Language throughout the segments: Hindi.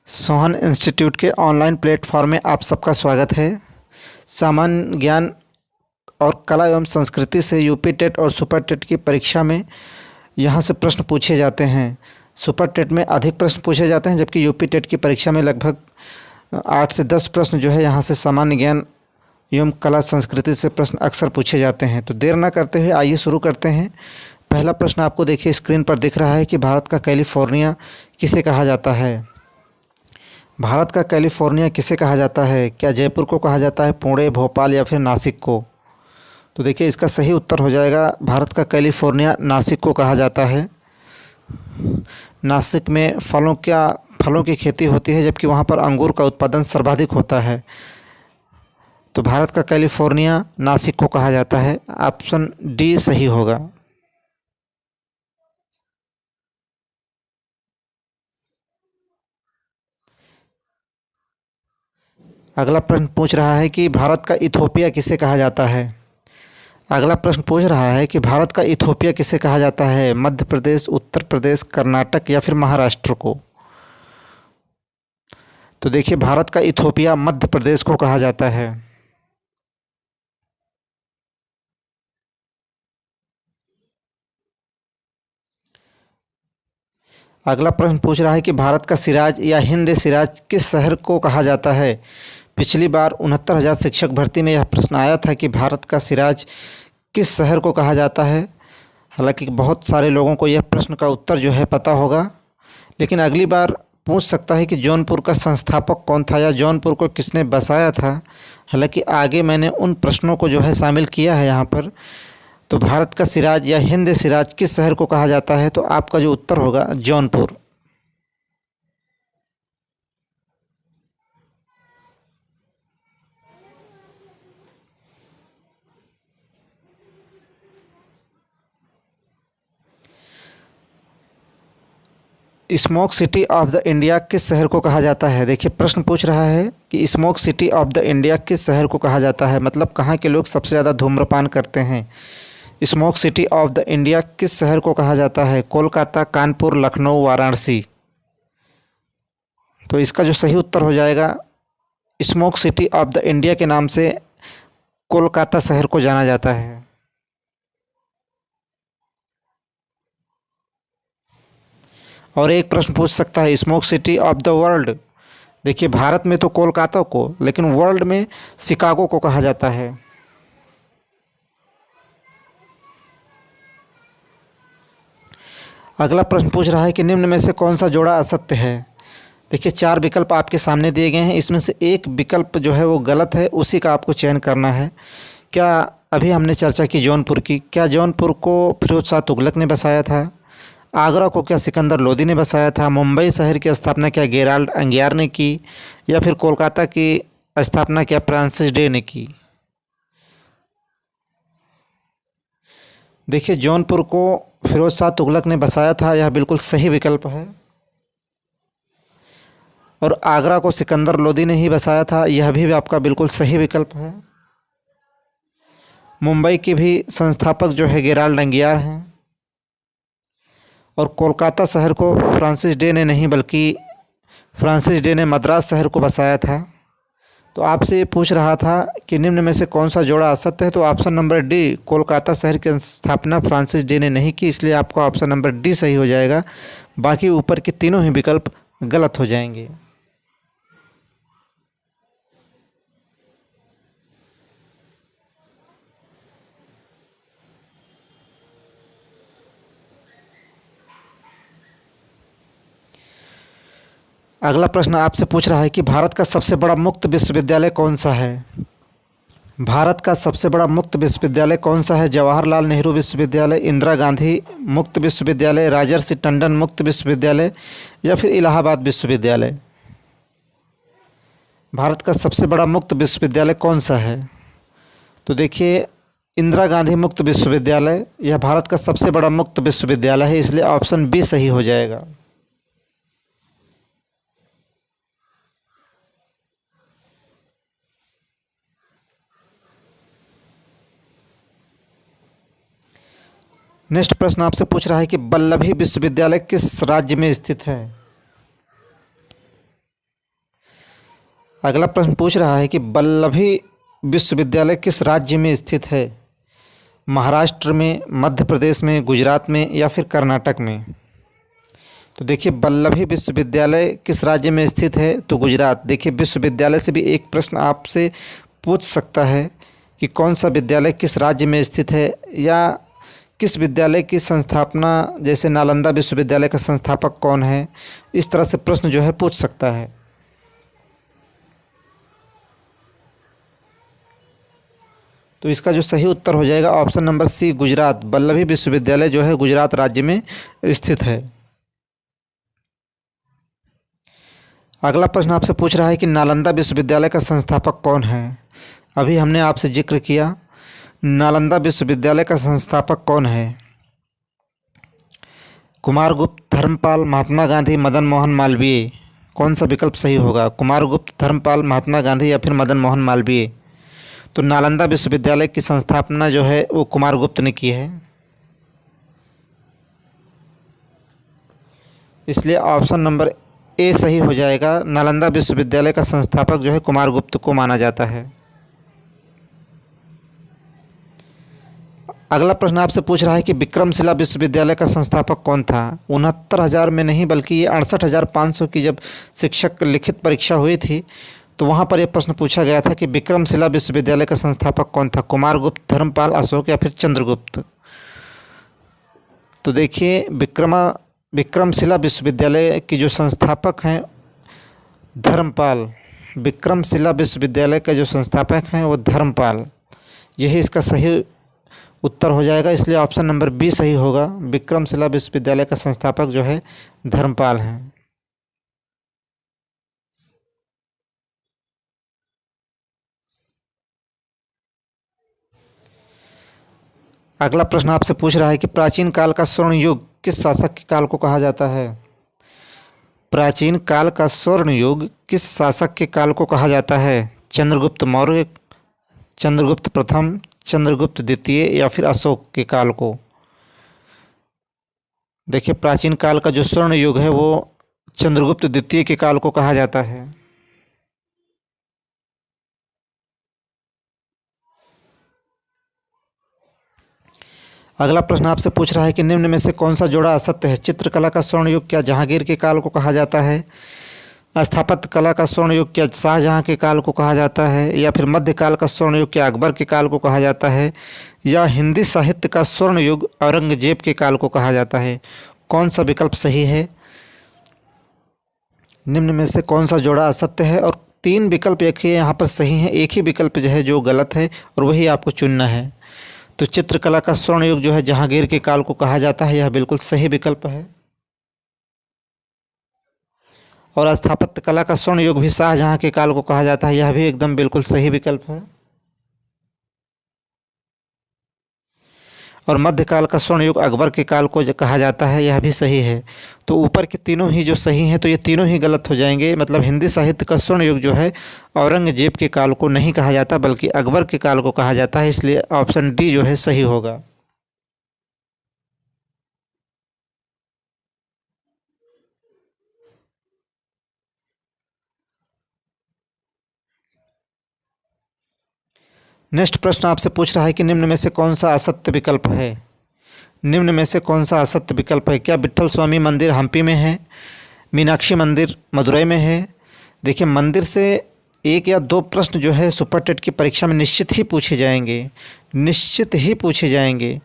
सोहन इंस्टीट्यूट के ऑनलाइन प्लेटफॉर्म में आप सबका स्वागत है। सामान्य ज्ञान और कला एवं संस्कृति से यूपी टेट और सुपर टेट की परीक्षा में यहाँ से प्रश्न पूछे जाते हैं। सुपर टेट में अधिक प्रश्न पूछे जाते हैं, जबकि यूपी टेट की परीक्षा में लगभग 8 से 10 प्रश्न जो है यहाँ से सामान्य ज्ञान एवं कला संस्कृति से प्रश्न अक्सर पूछे जाते हैं। तो देर न करते हुए आइए शुरू करते हैं। पहला प्रश्न आपको देखिए स्क्रीन पर दिख रहा है कि भारत का कैलिफोर्निया किसे कहा जाता है। भारत का कैलिफोर्निया किसे कहा जाता है? क्या जयपुर को कहा जाता है, पुणे, भोपाल या फिर नासिक को? तो देखिए इसका सही उत्तर हो जाएगा भारत का कैलिफोर्निया नासिक को कहा जाता है। नासिक में फलों की खेती होती है, जबकि वहाँ पर अंगूर का उत्पादन सर्वाधिक होता है। तो भारत का कैलिफोर्निया नासिक को कहा जाता है। ऑप्शन डी सही होगा। अगला प्रश्न पूछ रहा है कि भारत का इथोपिया किसे कहा जाता है। अगला प्रश्न पूछ रहा है कि भारत का इथोपिया किसे कहा जाता है? मध्य प्रदेश, उत्तर प्रदेश, कर्नाटक या फिर महाराष्ट्र को? तो देखिए भारत का इथोपिया मध्य प्रदेश को कहा जाता है। अगला प्रश्न पूछ रहा है कि भारत का सिराज या हिंद सिराज किस शहर को कहा जाता है? पिछली बार 69,000 शिक्षक भर्ती में यह प्रश्न आया था कि भारत का सिराज किस शहर को कहा जाता है। हालांकि बहुत सारे लोगों को यह प्रश्न का उत्तर जो है पता होगा, लेकिन अगली बार पूछ सकता है कि जौनपुर का संस्थापक कौन था या जौनपुर को किसने बसाया था। हालांकि आगे मैंने उन प्रश्नों को जो है शामिल किया है यहाँ पर। तो भारत का सिराज या हिंद सिराज किस शहर को कहा जाता है? तो आपका जो उत्तर होगा Jaunpur. Smoke city of the India किस शहर को कहा जाता है? देखिए प्रश्न पूछ रहा है कि smoke city of the India किस शहर को कहा जाता है, मतलब कहाँ के लोग सबसे ज़्यादा धूम्रपान करते हैं। Smoke city of the India किस शहर को कहा जाता है? कोलकाता, कानपुर, लखनऊ, वाराणसी? तो इसका जो सही उत्तर हो जाएगा smoke city of the India के नाम से कोलकाता शहर को जाना जाता है। और एक प्रश्न पूछ सकता है smoke city of the world. देखिए भारत में तो कोलकाता को, लेकिन वर्ल्ड में शिकागो को कहा जाता है। अगला प्रश्न पूछ रहा है कि निम्न में से कौन सा जोड़ा असत्य है। देखिए 4 विकल्प आपके सामने दिए गए हैं, इसमें से एक विकल्प जो है वो गलत है, उसी का आपको चयन करना है। क्या अभी हमने चर्चा की जौनपुर की, क्या जौनपुर को फिरोज शाह तुगलक ने बसाया था? आगरा को क्या सिकंदर लोदी ने बसाया था? मुंबई शहर की स्थापना क्या गेराल्ड अंगियार ने की? या फिर कोलकाता की स्थापना क्या फ्रांसिस डे ने की? देखिए जौनपुर को फिरोज शाह तुगलक ने बसाया था, यह बिल्कुल सही विकल्प है। और आगरा को सिकंदर लोदी ने ही बसाया था, यह भी आपका बिल्कुल सही विकल्प है। मुंबई के भी संस्थापक जो है गेराल्ड अंगियार हैं। और कोलकाता शहर को फ्रांसिस डे ने नहीं, बल्कि फ्रांसिस डे ने मद्रास शहर को बसाया था। तो आपसे ये पूछ रहा था कि निम्न में से कौन सा जोड़ा असत्य है, तो ऑप्शन नंबर डी कोलकाता शहर की स्थापना फ्रांसिस डे ने नहीं की, इसलिए आपका ऑप्शन नंबर डी सही हो जाएगा। बाकी ऊपर के तीनों ही विकल्प गलत हो जाएंगे। अगला प्रश्न आपसे पूछ रहा है कि भारत का सबसे बड़ा मुक्त विश्वविद्यालय कौन सा है। भारत का सबसे बड़ा मुक्त विश्वविद्यालय कौन सा है? जवाहरलाल नेहरू विश्वविद्यालय, इंदिरा गांधी मुक्त विश्वविद्यालय, राजर्षि टंडन मुक्त विश्वविद्यालय या फिर इलाहाबाद विश्वविद्यालय? भारत का सबसे बड़ा मुक्त विश्वविद्यालय कौन सा है? तो देखिए इंदिरा गांधी मुक्त विश्वविद्यालय यह भारत का सबसे बड़ा मुक्त विश्वविद्यालय है, इसलिए ऑप्शन बी सही हो जाएगा। नेक्स्ट प्रश्न आपसे पूछ रहा है कि वल्लभी विश्वविद्यालय किस राज्य में स्थित है। अगला प्रश्न पूछ रहा है कि वल्लभी विश्वविद्यालय किस राज्य में स्थित है? महाराष्ट्र में, मध्य प्रदेश में, गुजरात में या फिर कर्नाटक में? तो देखिए, वल्लभी विश्वविद्यालय किस राज्य में स्थित है? तो गुजरात। देखिए, विश्वविद्यालय से भी एक प्रश्न आपसे पूछ सकता है कि कौन सा विद्यालय किस राज्य में स्थित है, या किस विद्यालय की संस्थापना, जैसे नालंदा विश्वविद्यालय का संस्थापक कौन है, इस तरह से प्रश्न जो है पूछ सकता है। तो इसका जो सही उत्तर हो जाएगा option number C, Gujarat. Vallabhi विश्वविद्यालय जो है गुजरात राज्य में स्थित है। अगला प्रश्न आपसे पूछ रहा है कि नालंदा विश्वविद्यालय का संस्थापक कौन है? अभी हमने आपसे जिक्र किया, नालंदा विश्वविद्यालय का संस्थापक कौन है? कुमारगुप्त, धर्मपाल, महात्मा गांधी, मदन मोहन मालवीय। कौन सा विकल्प सही होगा? कुमारगुप्त, धर्मपाल, महात्मा गांधी या फिर मदन मोहन मालवीय? तो नालंदा विश्वविद्यालय की स्थापना जो है वो कुमारगुप्त ने की है, इसलिए ऑप्शन नंबर ए सही हो जाएगा। नालंदा विश्वविद्यालय का संस्थापक जो है कुमारगुप्त को माना जाता है। अगला प्रश्न आपसे पूछ रहा है कि विक्रमशिला विश्वविद्यालय का संस्थापक कौन था? 69,000 में नहीं बल्कि ये 68,500 की जब शिक्षक लिखित परीक्षा हुई थी तो वहाँ पर यह प्रश्न पूछा गया था कि विक्रमशिला विश्वविद्यालय का संस्थापक कौन था? कुमारगुप्त, धर्मपाल, अशोक या फिर चंद्रगुप्त? तो देखिए, विक्रमशिला विश्वविद्यालय की जो संस्थापक हैं धर्मपाल। विक्रमशिला विश्वविद्यालय का जो संस्थापक हैं वो धर्मपाल, यही इसका सही उत्तर हो जाएगा, इसलिए ऑप्शन नंबर बी सही होगा। विक्रमशिला विश्वविद्यालय का संस्थापक जो है धर्मपाल हैं। अगला प्रश्न आपसे पूछ रहा है कि प्राचीन काल का स्वर्ण युग किस शासक के काल को कहा जाता है? प्राचीन काल का स्वर्ण युग किस शासक के काल को कहा जाता है? चंद्रगुप्त मौर्य, चंद्रगुप्त प्रथम, चंद्रगुप्त द्वितीय या फिर अशोक के काल को? देखिए, प्राचीन काल का जो स्वर्ण युग है वो चंद्रगुप्त द्वितीय के काल को कहा जाता है। अगला प्रश्न आपसे पूछ रहा है कि निम्न में से कौन सा जोड़ा असत्य है? चित्रकला का स्वर्ण युग क्या जहांगीर के काल को कहा जाता है? स्थापत्य कला का स्वर्ण युग क्या शाहजहां के काल को कहा जाता है? या फिर मध्यकाल का स्वर्ण युग क्या अकबर के काल को कहा जाता है? या हिंदी साहित्य का स्वर्ण युग औरंगजेब के काल को कहा जाता है? कौन सा विकल्प सही है? निम्न में से कौन सा जोड़ा असत्य है? और तीन विकल्प एक ही यहाँ पर सही हैं, एक ही विकल्प जो है जो गलत है और वही आपको चुनना है। तो चित्रकला का स्वर्ण युग जो है जहांगीर के काल को कहा जाता है, यह बिल्कुल सही विकल्प है। और स्थापत्य कला का स्वर्ण युग भी शाहजहां के काल को कहा जाता है, यह भी एकदम बिल्कुल सही विकल्प है। और मध्यकाल का स्वर्ण युग अकबर के काल को कहा जाता है, यह भी सही है। तो ऊपर के तीनों ही जो सही हैं तो ये तीनों ही गलत हो जाएंगे। मतलब हिंदी साहित्य का स्वर्ण युग जो है औरंगजेब के काल को नहीं कहा जाता बल्कि अकबर के काल को कहा जाता है, इसलिए ऑप्शन डी जो है सही होगा। नेक्स्ट प्रश्न आपसे पूछ रहा है कि निम्न में से कौन सा असत्य विकल्प है? निम्न में से कौन सा असत्य विकल्प है? क्या विट्ठल स्वामी मंदिर हम्पी में है? मीनाक्षी मंदिर मदुरई में है? देखिए, मंदिर से एक या दो प्रश्न जो है सुपर टेट की परीक्षा में निश्चित ही पूछे जाएंगे, निश्चित ही पूछे जाएंगे।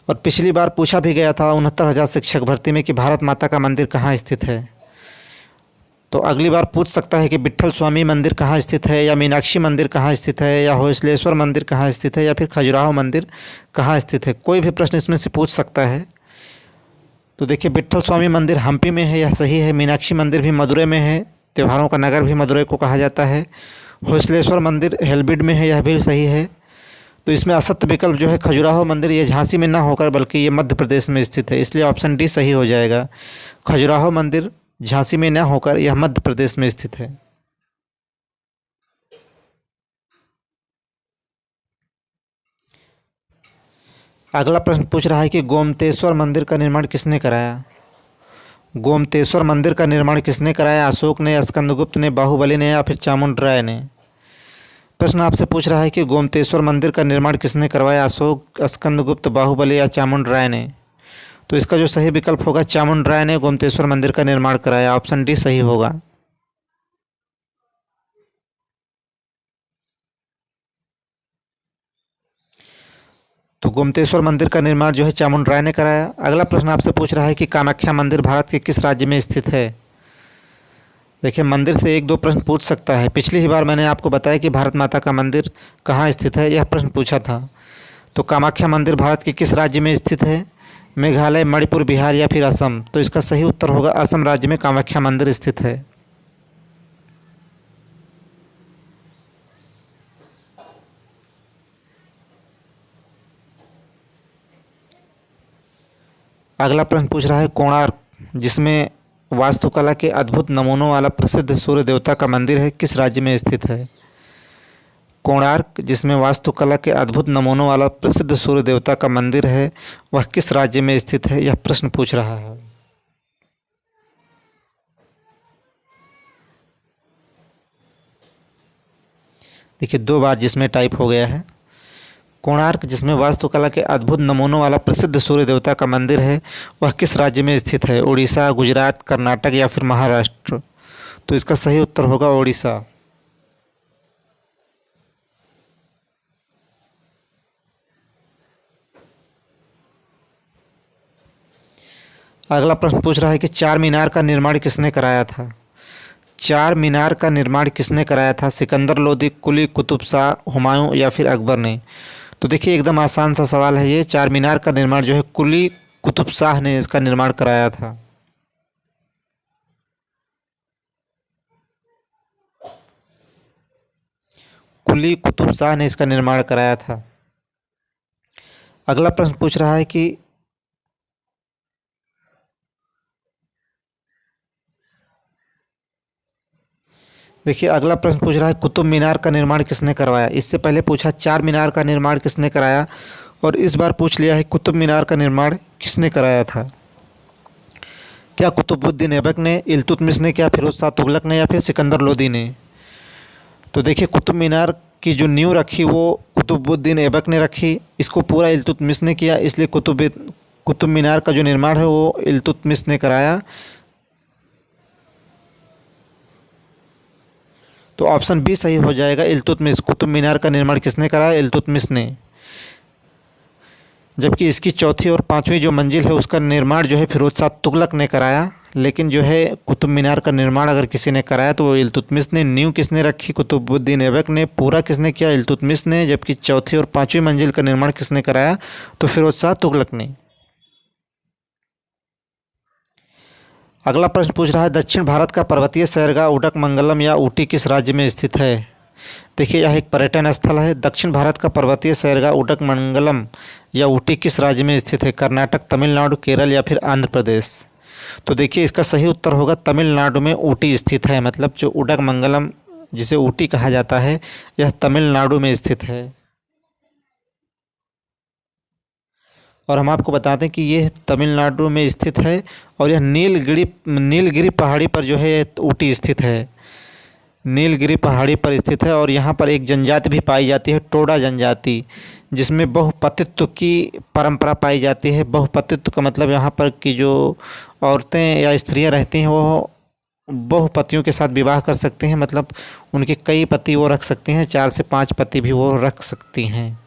और पिछली बार पूछा भी गया था 69,000 शिक्षक भर्ती में कि भारत माता का मंदिर कहाँ स्थित है। तो अगली बार पूछ सकता है कि विट्ठल स्वामी मंदिर कहाँ स्थित है, या मीनाक्षी मंदिर कहाँ स्थित है, या होयसलेश्वर मंदिर कहाँ स्थित है, या फिर खजुराहो मंदिर कहाँ स्थित है। कोई भी प्रश्न इसमें से पूछ सकता है। तो देखिए, विट्ठल स्वामी मंदिर हम्पी में है, यह सही है। मीनाक्षी मंदिर भी मदुरई में है, त्योहारों का नगर भी मदुरई को कहा जाता है। होयसलेश्वर मंदिर हेलबिड में है, यह भी सही है। तो इसमें असत्य विकल्प जो है खजुराहो मंदिर, ये झांसी में ना होकर बल्कि ये मध्य प्रदेश में स्थित है, इसलिए ऑप्शन डी सही हो जाएगा। खजुराहो मंदिर झांसी में न होकर यह मध्य प्रदेश में स्थित है। अगला प्रश्न पूछ रहा है कि गोमतेश्वर मंदिर का निर्माण किसने कराया? गोमतेश्वर मंदिर का निर्माण किसने कराया? अशोक ने, स्कंदगुप्त ने, बाहुबली ने या फिर चामुंडराय ने? प्रश्न आपसे पूछ रहा है कि गोमतेश्वर मंदिर का निर्माण किसने करवाया? अशोक, स्कंदगुप्त, बाहुबली या चामुंडराय ने? तो इसका जो सही विकल्प होगा, चामुंडराय ने गोमतेश्वर मंदिर का निर्माण कराया। ऑप्शन डी सही होगा। तो गोमतेश्वर मंदिर का निर्माण जो है चामुंडराय ने कराया। अगला प्रश्न आपसे पूछ रहा है कि कामाख्या मंदिर भारत के किस राज्य में स्थित है? देखिए, मंदिर से एक दो प्रश्न पूछ सकता है। पिछली ही बार मैंने आपको बताया कि भारत माता का मंदिर कहाँ स्थित है, यह प्रश्न पूछा था। तो कामाख्या मंदिर भारत के किस राज्य में स्थित है? मेघालय, मणिपुर, बिहार या फिर असम? तो इसका सही उत्तर होगा असम राज्य में कामाख्या मंदिर स्थित है। अगला प्रश्न पूछ रहा है कोणार्क, जिसमें वास्तुकला के अद्भुत नमूनों वाला प्रसिद्ध सूर्य देवता का मंदिर है, किस राज्य में स्थित है? कोणार्क, जिसमें वास्तुकला के अद्भुत नमूनों वाला प्रसिद्ध सूर्य देवता का मंदिर है, वह किस राज्य में स्थित है, यह प्रश्न पूछ रहा है। देखिए, दो बार जिसमें टाइप हो गया है। कोणार्क, जिसमें वास्तुकला के अद्भुत नमूनों वाला प्रसिद्ध सूर्य देवता का मंदिर है, वह किस राज्य में स्थित है? उड़ीसा, गुजरात, कर्नाटक या फिर महाराष्ट्र? तो इसका सही उत्तर होगा उड़ीसा। अगला प्रश्न पूछ रहा है कि चार मीनार का निर्माण किसने कराया था? चार मीनार का निर्माण किसने कराया था? सिकंदर लोदी, कुली कुतुब शाह, हुमायूं या फिर अकबर ने? तो देखिए, एकदम आसान सा सवाल है ये। चार मीनार का निर्माण जो है कुली कुतुब शाह ने इसका निर्माण कराया था। कुली कुतुब शाह ने इसका निर्माण कराया था। अगला प्रश्न पूछ रहा है कि देखिए, अगला प्रश्न पूछ रहा है कुतुब मीनार का निर्माण किसने करवाया? इससे पहले पूछा चार मीनार का निर्माण किसने कराया, और इस बार पूछ लिया है कुतुब मीनार का निर्माण किसने कराया था। क्या कुतुबुद्दीन ऐबक ने, इल्तुतमिश ने, क्या फिरोज शाह तुगलक ने या फिर सिकंदर लोदी ने? तो देखिए, कुतुब मीनार की जो नींव रखी वो कुतुबुद्दीन ऐबक ने रखी। इसको पूरा इल्तुतमिश ने किया, इसलिए कुतुब मीनार का जो निर्माण है वो इल्तुतमिश ने कराया। तो ऑप्शन बी सही हो जाएगा, इल्तुतमिश। कुतुब मीनार का निर्माण किसने कराया? इल्तुतमिश ने। जबकि इसकी चौथी और पांचवी जो मंजिल है उसका निर्माण जो है फिरोज शाह तुगलक ने कराया। लेकिन जो है कुतुब मीनार का निर्माण अगर किसी ने कराया तो वो इल्तुतमिश ने। नींव किसने रखी? कुतुबुद्दीन ऐबक ने। पूरा किसने किया? इल्तुतमिश ने। जबकि चौथी और पांचवी मंजिल का निर्माण किसने कराया? तो फिरोज शाह तुगलक ने। अगला प्रश्न पूछ रहा है दक्षिण भारत का पर्वतीय सैरगाह उडकमंगलम या ऊटी किस राज्य में स्थित है? देखिए, यह एक पर्यटन स्थल है। दक्षिण भारत का पर्वतीय सैरगाह उडकमंगलम या ऊटी किस राज्य में स्थित है? कर्नाटक, तमिलनाडु, केरल या फिर आंध्र प्रदेश? तो देखिए, इसका सही उत्तर होगा तमिलनाडु में ऊटी स्थित है। मतलब जो उडकमंगलम जिसे ऊटी कहा जाता है, यह तमिलनाडु में स्थित है। और हम आपको बताते हैं कि यह तमिलनाडु में स्थित है और यह नीलगिरी पहाड़ी पर जो है ऊटी स्थित है। नीलगिरी पहाड़ी पर स्थित है और यहाँ पर एक जनजाति भी पाई जाती है, टोडा जनजाति, जिसमें बहुपतित्व की परंपरा पाई जाती है। बहुपतित्व का मतलब यहाँ पर की जो औरतें या स्त्रियाँ रहती हैं वो बहुपतियों के साथ विवाह कर सकती हैं। मतलब उनके कई पति वो रख सकती हैं, 4 से 5 पति भी वो रख सकती हैं।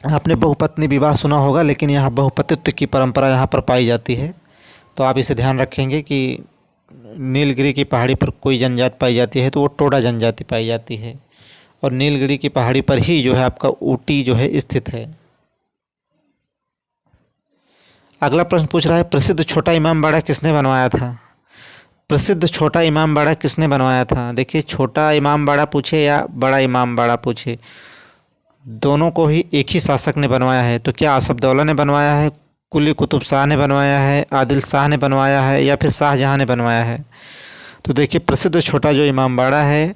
आपने बहुपत्नी विवाह सुना होगा, लेकिन यहाँ बहुपतित्व की परंपरा यहाँ पर पाई जाती है। तो आप इसे ध्यान रखेंगे कि नीलगिरी की पहाड़ी पर कोई जनजाति पाई जाती है तो वो टोडा जनजाति पाई जाती है। और नीलगिरी की पहाड़ी पर ही जो है आपका ऊटी जो है स्थित है। अगला प्रश्न पूछ रहा है प्रसिद्ध छोटा इमामबाड़ा किसने बनवाया था? प्रसिद्ध छोटा इमामबाड़ा किसने बनवाया था? देखिए, छोटा इमामबाड़ा पूछे या बड़ा इमामबाड़ा पूछे, दोनों को ही एक ही शासक ने बनवाया है। तो क्या आसफदौला ने बनवाया है, कुली कुतुब शाह ने बनवाया है, आदिल शाह ने बनवाया है या फिर शाहजहाँ ने बनवाया है? तो देखिए, प्रसिद्ध छोटा जो इमामबाड़ा है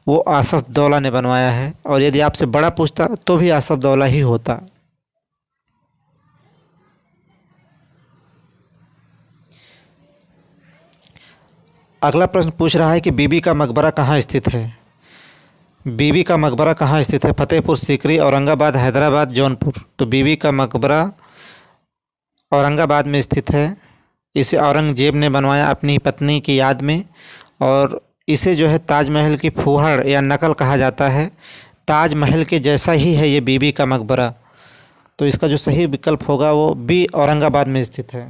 वो आसफदौला ने बनवाया है। और यदि आपसे बड़ा पूछता तो भी आसफदौला ही होता। अगला प्रश्न पूछ रहा है कि बीबी का मकबरा कहाँ स्थित है। बीबी का मकबरा कहाँ स्थित है? फतेहपुर सीकरी, औरंगाबाद, हैदराबाद, जौनपुर। तो बीबी का मकबरा औरंगाबाद में स्थित है। इसे औरंगजेब ने बनवाया अपनी पत्नी की याद में, और इसे जो है ताजमहल की फुहड़ या नकल कहा जाता है। ताजमहल के जैसा ही है ये बीबी का मकबरा। तो इसका जो सही विकल्प होगा वो बी, औरंगाबाद में स्थित है।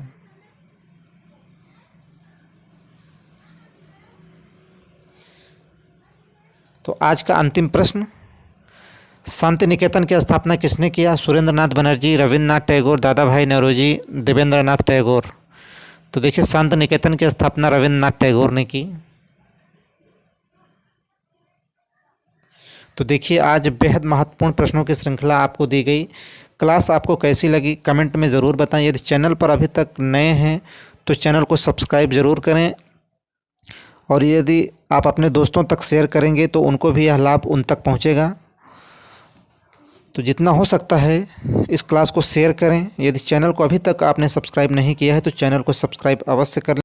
तो आज का अंतिम प्रश्न, शांति निकेतन की स्थापना किसने किया? सुरेंद्रनाथ बनर्जी, रविन्द्रनाथ टैगोर, दादा भाई नौरोजी, देवेंद्रनाथ टैगोर। तो देखिए, शांति निकेतन की स्थापना रविन्द्रनाथ टैगोर ने की। तो देखिए, आज बेहद महत्वपूर्ण प्रश्नों की श्रृंखला आपको दी गई। क्लास आपको कैसी लगी कमेंट में ज़रूर बताएं। यदि चैनल पर अभी तक नए हैं तो चैनल को सब्सक्राइब ज़रूर करें, और यदि आप अपने दोस्तों तक शेयर करेंगे तो उनको भी यह लाभ उन तक पहुंचेगा। तो जितना हो सकता है इस क्लास को शेयर करें। यदि चैनल को अभी तक आपने सब्सक्राइब नहीं किया है तो चैनल को सब्सक्राइब अवश्य कर लें।